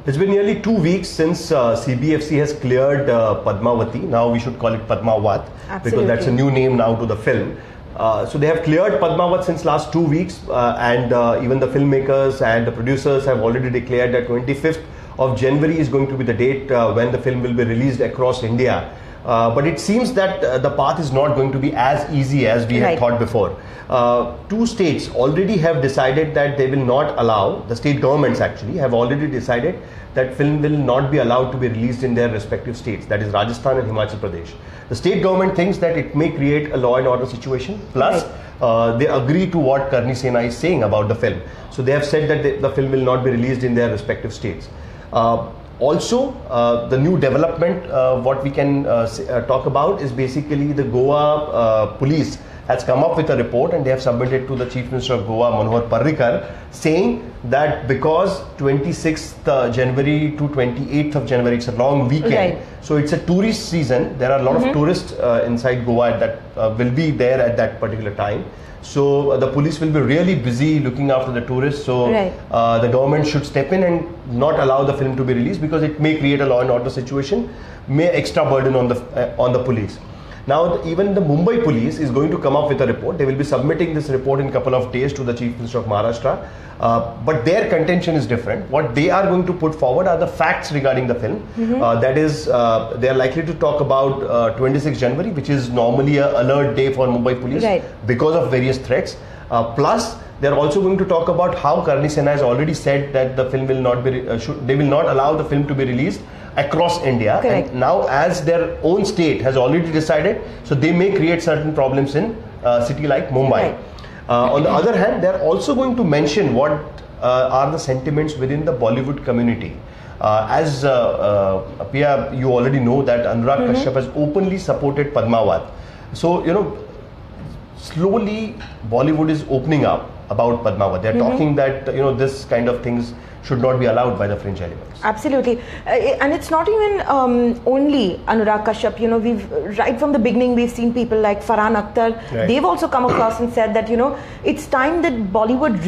It's been nearly 2 weeks since CBFC has cleared Padmavati. Now we should call it Padmawat because that's a new name now to the film. So they have cleared Padmavat since last 2 weeks, and even the filmmakers and the producers have already declared that 25th of January is going to be the date when the film will be released across India. But it seems that the path is not going to be as easy as we had thought before. 2 states already have decided that they will not allow, the state governments actually have already decided that film will not be allowed to be released in their respective states, that is Rajasthan and Himachal Pradesh. The state government thinks that it may create a law and order situation, plus they agree to what Karni Sena is saying about the film. So they have said that the film will not be released in their respective states. Also, the new development, what we can talk about is basically the Goa police has come up with a report and they have submitted to the Chief Minister of Goa, Manohar Parrikar, saying that because 26th January to 28th of January, it's a long weekend. So it's a tourist season. There are a lot of tourists inside Goa that will be there at that particular time. So the police will be really busy looking after the tourists. So the government should step in and not allow the film to be released because it may create a law and order situation, may extra burden on the police. Now even the Mumbai police is going to come up with a report. They will be submitting this report in a couple of days to the Chief Minister of Maharashtra. But their contention is different. What they are going to put forward are the facts regarding the film. That is, they are likely to talk about 26 January, which is normally an alert day for Mumbai police because of various threats. Plus, they are also going to talk about how Karni Sena has already said that the film will not be, they will not allow the film to be released across India. And now as their own state has already decided, so they may create certain problems in a city like Mumbai. On the other hand, they are also going to mention what are the sentiments within the Bollywood community. As Pia, you already know that Anurag Kashyap has openly supported Padmawat. So, you know, slowly Bollywood is opening up about Padmawat. They are talking that, you know, this kind of things should not be allowed by the fringe elements. Absolutely. And it's not even only Anurag Kashyap. You know, right from the beginning, we've seen people like Farhan Akhtar. They've also come across and said that, you know, it's time that Bollywood,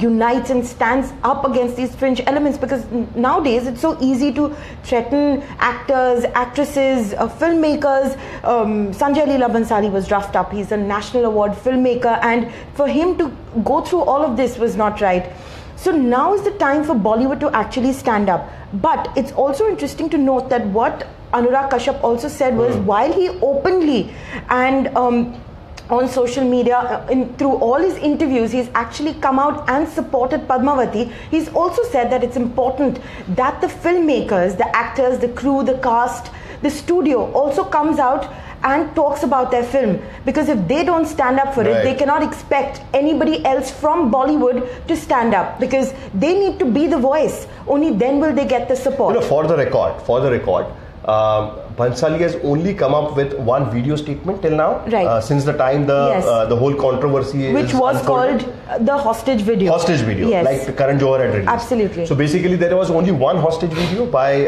unites and stands up against these fringe elements, because nowadays it's so easy to threaten actors, actresses, filmmakers. Sanjay Leela Bhansali was roughed up. He's a national award filmmaker, and for him to go through all of this was not right. So now is the time for Bollywood to actually stand up. But it's also interesting to note that what Anurag Kashyap also said was, while he openly and on social media, through all his interviews, he's actually come out and supported Padmavati. He's also said that it's important that the filmmakers, the actors, the crew, the cast, the studio also comes out and talks about their film, because if they don't stand up for it, they cannot expect anybody else from Bollywood to stand up, because they need to be the voice. Only then will they get the support. You know, for the record, Bhansali has only come up with one video statement till now, since the time the whole controversy which was called the hostage video. Hostage video, like Karan Johar had released. Absolutely. So basically, there was only one hostage video by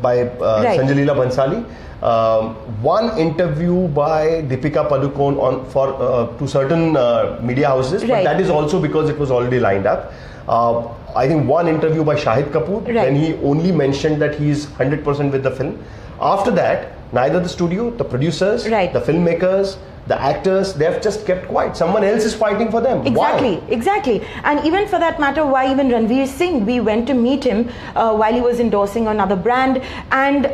Sanjay Leela Bhansali. One interview by Deepika Padukone to certain media houses, but that is also because it was already lined up. I think one interview by Shahid Kapoor, then he only mentioned that he is 100% with the film. After that, neither the studio, the producers, the filmmakers, the actors, they have just kept quiet. Someone else is fighting for them. Exactly. And even for that matter, why even Ranveer Singh, we went to meet him while he was endorsing another brand, and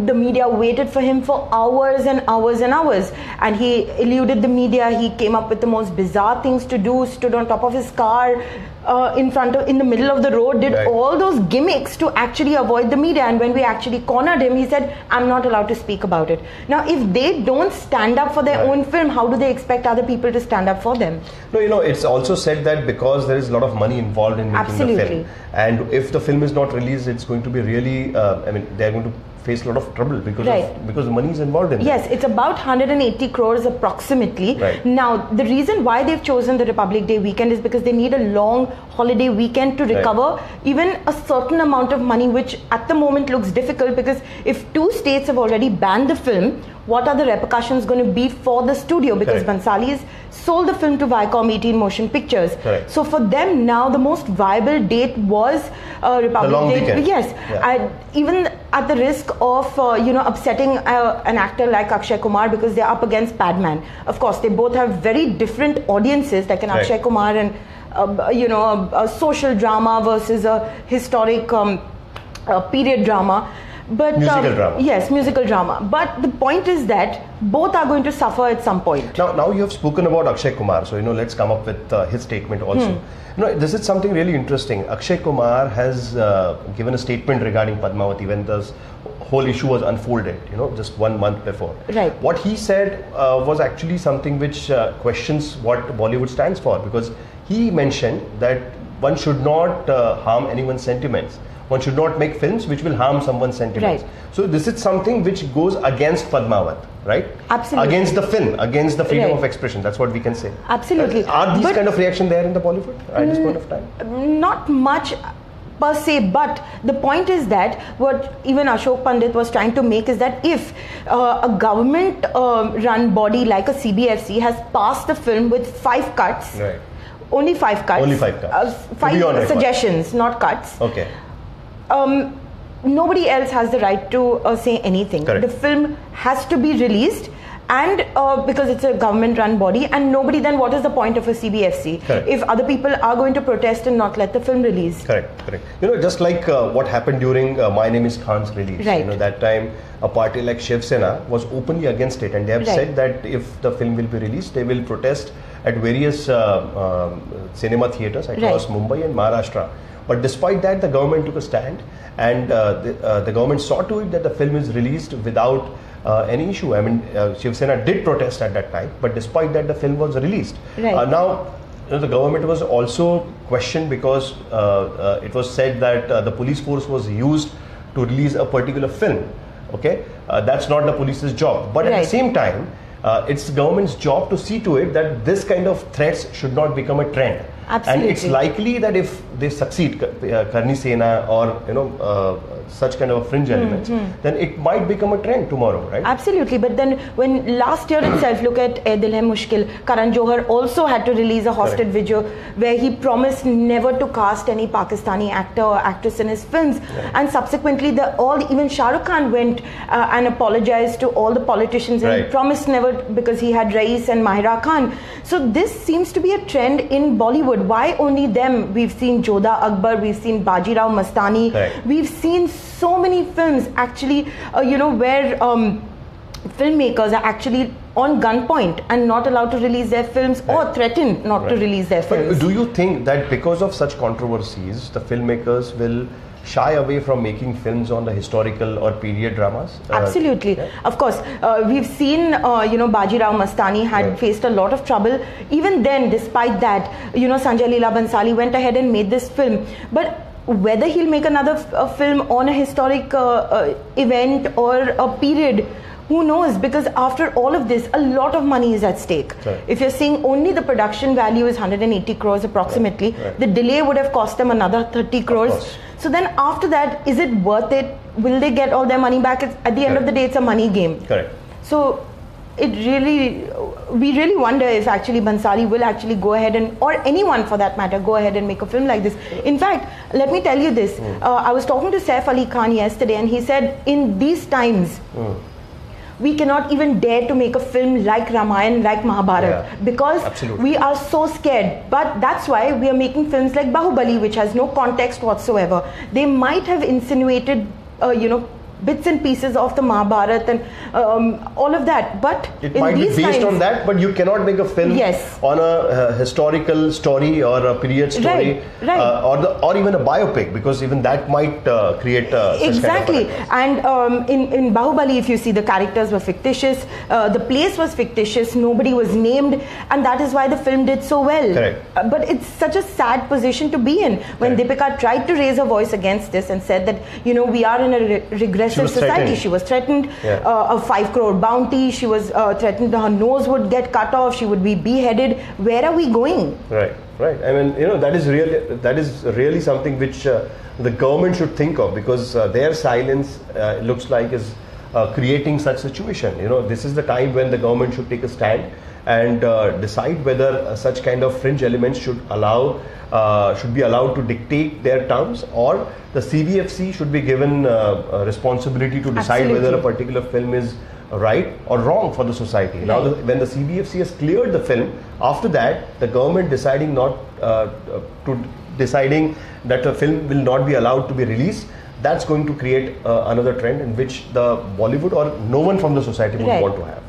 the media waited for him for hours and hours and hours, and he eluded the media. He came up with the most bizarre things to do, stood on top of his car in the middle of the road, did all those gimmicks to actually avoid the media. And when we actually cornered him, he said, I'm not allowed to speak about it. Now, if they don't stand up for their own film, how do they expect other people to stand up for them? No, you know, it's also said that because there is a lot of money involved in making the film, and if the film is not released, it's going to be really, they're going to face a lot of trouble because money is involved in it. Yes, it's about 180 crores approximately. Now, the reason why they've chosen the Republic Day weekend is because they need a long holiday weekend to recover even a certain amount of money, which at the moment looks difficult, because if 2 states have already banned the film, what are the repercussions going to be for the studio, because Bhansali has sold the film to Viacom 18 Motion Pictures. So for them now the most viable date was Republic Day. Yes, even at the risk of upsetting an actor like Akshay Kumar, because they're up against Padman. Of course, they both have very different audiences, like an Akshay Kumar and a social drama versus a historic period drama. But musical drama. Yes, musical drama. But the point is that both are going to suffer at some point. Now you have spoken about Akshay Kumar, so let's come up with his statement also. This is something really interesting. Akshay Kumar has given a statement regarding Padmavati when the whole issue was unfolded, just 1 month before. Right. What he said was actually something which questions what Bollywood stands for, because he mentioned that one should not harm anyone's sentiments. One should not make films which will harm someone's sentiments. Right. So this is something which goes against Padmavat, right? Absolutely. Against the film, against the freedom of expression. That's what we can say. Absolutely. Are these kind of reaction there in the Bollywood at this point of time? Not much per se, but the point is that what even Ashok Pandit was trying to make is that if a government run body like a CBFC has passed the film with 5 cuts, only 5 cuts. Only 5 cuts. 5 suggestions, not cuts. Okay. Nobody else has the right to say anything. Correct. The film has to be released, and because it's a government-run body, and nobody, then what is the point of a CBFC? Correct. If other people are going to protest and not let the film release? Correct. Just like what happened during My Name Is Khan's release. Right. That time a party like Shiv Sena was openly against it, and they have said that if the film will be released, they will protest at various cinema theatres across Mumbai and Maharashtra. But despite that, the government took a stand, and the government saw to it that the film is released without any issue. I mean, Shiv Sena did protest at that time, but despite that, the film was released. Now, the government was also questioned because it was said that the police force was used to release a particular film. Okay, that's not the police's job. But at the same time, it's the government's job to see to it that this kind of threats should not become a trend. Absolutely. And it's likely that if they succeed, Karni Sena or such kind of fringe elements, then it might become a trend tomorrow, right? Absolutely. But then when last year itself, look at Ae Dil Hai Mushkil, Karan Johar also had to release a hosted video where he promised never to cast any Pakistani actor or actress in his films, and subsequently even Shah Rukh Khan went and apologized to all the politicians and promised never, because he had Rais and Mahira Khan. So this seems to be a trend in Bollywood. Why only them? We've seen Jodha Akbar, we've seen Bajirao Mastani, we've seen so many films actually, where filmmakers are actually on gunpoint and not allowed to release their films or threatened not to release their films. But do you think that because of such controversies, the filmmakers will shy away from making films on the historical or period dramas? Absolutely. Of course. We've seen, Bajirao Mastani had faced a lot of trouble. Even then, despite that, Sanjay Leela Bhansali went ahead and made this film. But whether he'll make another film on a historic event or a period, who knows? Because after all of this, a lot of money is at stake. If you're seeing only the production value is 180 crores approximately, the delay would have cost them another 30 crores. So then after that, is it worth it? Will they get all their money back? At the end of the day, it's a money game. So we really wonder if actually Bhansali will actually go ahead or anyone for that matter, go ahead and make a film like this. In fact, let me tell you this. I was talking to Saif Ali Khan yesterday, and he said in these times, we cannot even dare to make a film like Ramayana, like Mahabharata, because we are so scared. But that's why we are making films like Bahubali, which has no context whatsoever. They might have insinuated, bits and pieces of the Mahabharata and all of that, but it might be based on that, but you cannot make a film on a historical story or a period story, or even a biopic, because even that might create exactly. And in Bahubali, if you see, the characters were fictitious, the place was fictitious, nobody was named, and that is why the film did so well. But it's such a sad position to be in when Deepika tried to raise her voice against this and said that we are in a regressive society. She was threatened a 5 crore bounty. She was threatened her nose would get cut off. She would be beheaded. Where are we going? Right. I mean, that is really something which the government should think of, because their silence looks like is creating such situation. This is the time when the government should take a stand and decide whether such kind of fringe elements should be allowed to dictate their terms, or the CBFC should be given responsibility to decide whether a particular film is right or wrong for the society. Right. Now, when the CBFC has cleared the film, after that, the government deciding that a film will not be allowed to be released, that's going to create another trend in which the Bollywood or no one from the society would want to have.